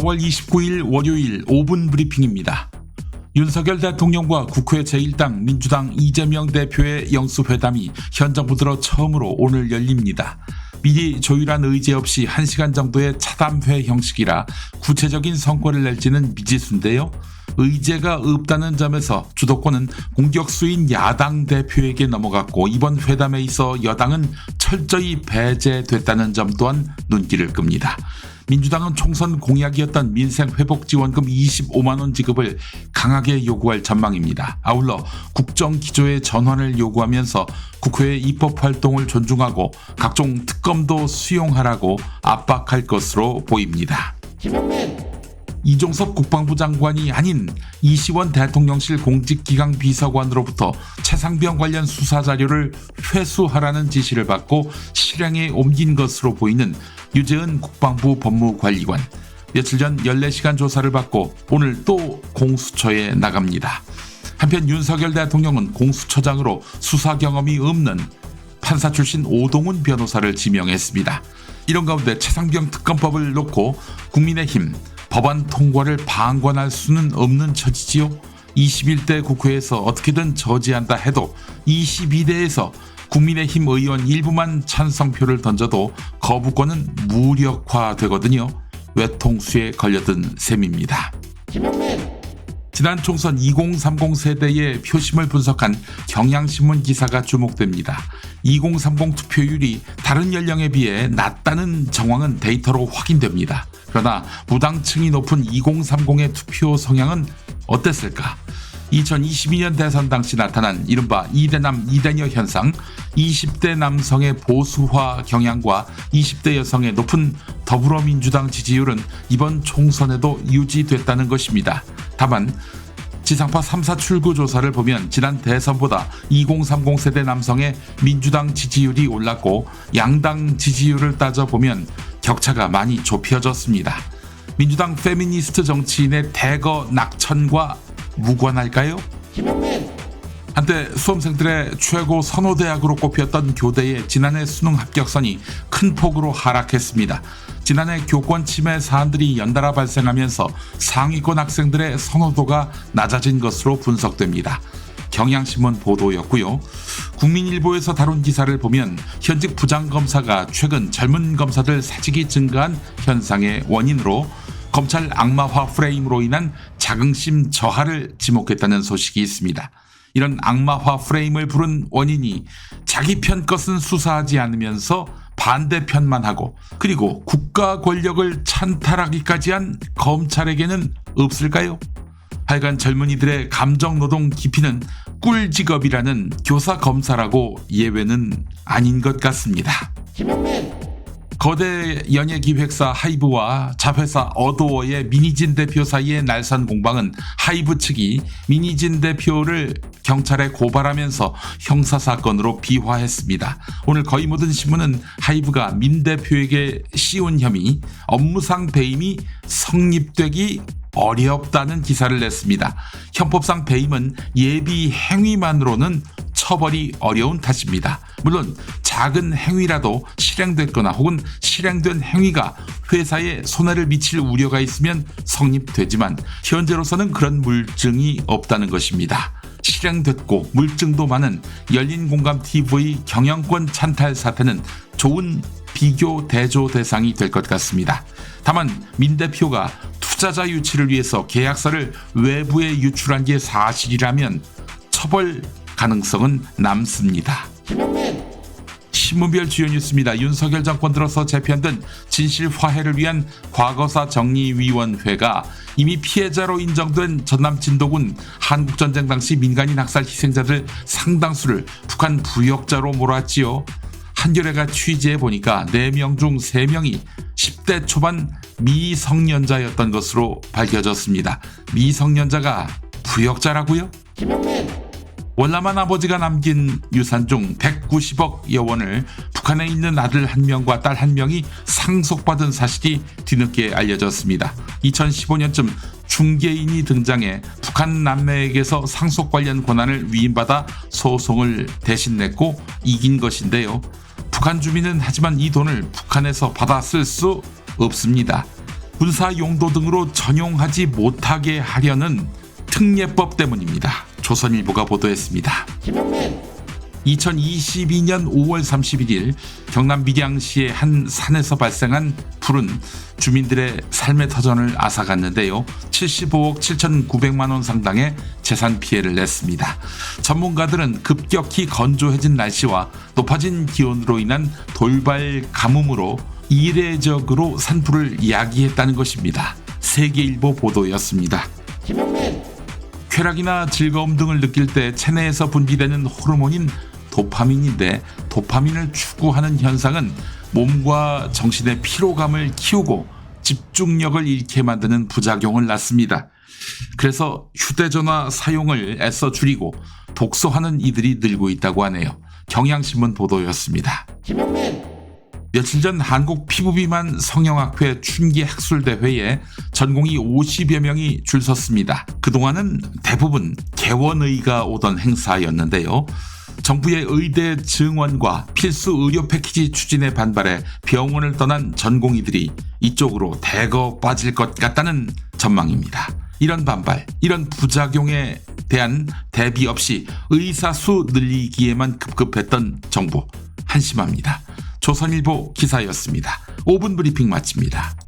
4월 29일 월요일 5분 브리핑입니다. 윤석열 대통령과 국회 제1당 민주당 이재명 대표의 영수회담이 현 정부 들어 처음으로 오늘 열립니다. 미리 조율한 의제 없이 1시간 정도의 차담회 형식이라 구체적인 성과를 낼지는 미지수인데요. 의제가 없다는 점에서 주도권은 공격수인 야당 대표에게 넘어갔고 이번 회담에 있어 여당은 철저히 배제됐다는 점 또한 눈길을 끕니다. 민주당은 총선 공약이었던 민생회복지원금 25만 원 지급을 강하게 요구할 전망입니다. 아울러 국정기조의 전환을 요구하면서 국회의 입법활동을 존중하고 각종 특검도 수용하라고 압박할 것으로 보입니다. 이종섭 국방부 장관이 아닌 이시원 대통령실 공직기강 비서관으로부터 최상병 관련 수사 자료를 회수하라는 지시를 받고 실행에 옮긴 것으로 보이는 유재은 국방부 법무관리관. 며칠 전 14시간 조사를 받고 오늘 또 공수처에 나갑니다. 한편 윤석열 대통령은 공수처장으로 수사 경험이 없는 판사 출신 오동훈 변호사를 지명했습니다. 이런 가운데 최상병 특검법을 놓고 국민의힘 법안 통과를 방관할 수는 없는 처지지요. 21대 국회에서 어떻게든 저지한다 해도 22대에서 국민의힘 의원 일부만 찬성표를 던져도 거부권은 무력화되거든요. 외통수에 걸려든 셈입니다. 지난 총선 2030 세대의 표심을 분석한 경향신문 기사가 주목됩니다. 2030 투표율이 다른 연령에 비해 낮다는 정황은 데이터로 확인됩니다. 그러나 무당층이 높은 2030의 투표 성향은 어땠을까? 2022년 대선 당시 나타난 이른바 2대남 2대녀 현상, 20대 남성의 보수화 경향과 20대 여성의 높은 더불어민주당 지지율은 이번 총선에도 유지됐다는 것입니다. 다만 지상파 3사 출구 조사를 보면 지난 대선보다 2030 세대 남성의 민주당 지지율이 올랐고 양당 지지율을 따져보면 격차가 많이 좁혀졌습니다. 민주당 페미니스트 정치인의 대거 낙천과 무관할까요? 한때 수험생들의 최고 선호대학으로 꼽혔던 교대의 지난해 수능 합격선이 큰 폭으로 하락했습니다. 지난해 교권 침해 사안들이 연달아 발생하면서 상위권 학생들의 선호도가 낮아진 것으로 분석됩니다. 경향신문 보도였고요. 국민일보에서 다룬 기사를 보면 현직 부장검사가 최근 젊은 검사들 사직이 증가한 현상의 원인으로 검찰 악마화 프레임으로 인한 자긍심 저하를 지목했다는 소식이 있습니다. 이런 악마화 프레임을 부른 원인이 자기 편 것은 수사하지 않으면서 반대편만 하고 그리고 국가 권력을 찬탈하기까지 한 검찰에게는 없을까요? 하여간 젊은이들의 감정노동 깊이는 꿀직업이라는 교사 검사라고 예외는 아닌 것 같습니다. 거대 연예기획사 하이브와 자회사 어도어의 민희진 대표 사이의 날선 공방은 하이브 측이 민희진 대표를 경찰에 고발하면서 형사사건으로 비화했습니다. 오늘 거의 모든 신문은 하이브가 민 대표에게 씌운 혐의, 업무상 배임이 성립되기 어렵다는 기사를 냈습니다. 형법상 배임은 예비 행위만으로는 처벌이 어려운 탓입니다. 물론 작은 행위라도 실행됐거나 혹은 실행된 행위가 회사에 손해를 미칠 우려가 있으면 성립되지만 현재로서는 그런 물증이 없다는 것입니다. 실행됐고 물증도 많은 열린공감TV 경영권 찬탈 사태는 좋은 비교 대조 대상이 될 것 같습니다. 다만 민 대표가 투자자 유치를 위해서 계약서를 외부에 유출한 게 사실이라면 처벌 가능성은 남습니다. 신문별 주요 뉴스입니다. 윤석열 정권 들어서 재편된 진실 화해를 위한 과거사 정리위원회가 이미 피해자로 인정된 전남 진도군 한국전쟁 당시 민간인 학살 희생자들 상당수를 북한 부역자로 몰았지요. 한겨레가 취재해보니까 4명 중 3명이 10대 초반 미성년자였던 것으로 밝혀졌습니다. 미성년자가 부역자라고요? 월남한 아버지가 남긴 유산 중 190억여 원을 북한에 있는 아들 1명과 딸 1명이 상속받은 사실이 뒤늦게 알려졌습니다. 2015년쯤 중개인이 등장해 북한 남매에게서 상속 관련 권한을 위임받아 소송을 대신 냈고 이긴 것인데요. 북한 주민은 하지만 이 돈을 북한에서 받아 쓸 수 없습니다. 군사 용도 등으로 전용하지 못하게 하려는 특례법 때문입니다. 조선일보가 보도했습니다. 2022년 5월 31일 경남 밀양시의 한 산에서 발생한 불은 주민들의 삶의 터전을 앗아갔는데요. 75억 7,900만 원 상당의 재산 피해를 냈습니다. 전문가들은 급격히 건조해진 날씨와 높아진 기온으로 인한 돌발 가뭄으로 이례적으로 산불을 야기했다는 것입니다. 세계일보 보도였습니다. 쾌락이나 즐거움 등을 느낄 때 체내에서 분비되는 호르몬인 도파민인데, 도파민을 추구하는 현상은 몸과 정신의 피로감을 키우고 집중력을 잃게 만드는 부작용을 낳습니다. 그래서 휴대전화 사용을 애써 줄이고 독서하는 이들이 늘고 있다고 하네요. 경향신문 보도였습니다. 며칠 전 한국피부비만 성형학회 춘기 학술대회에 전공의 50여 명이 줄 섰습니다. 그동안은 대부분 개원의가 오던 행사였는데요. 정부의 의대 증원과 필수 의료 패키지 추진에 반발해 병원을 떠난 전공의들이 이쪽으로 대거 빠질 것 같다는 전망입니다. 이런 반발, 이런 부작용에 대한 대비 없이 의사 수 늘리기에만 급급했던 정부, 한심합니다. 조선일보 기사였습니다. 5분 브리핑 마칩니다.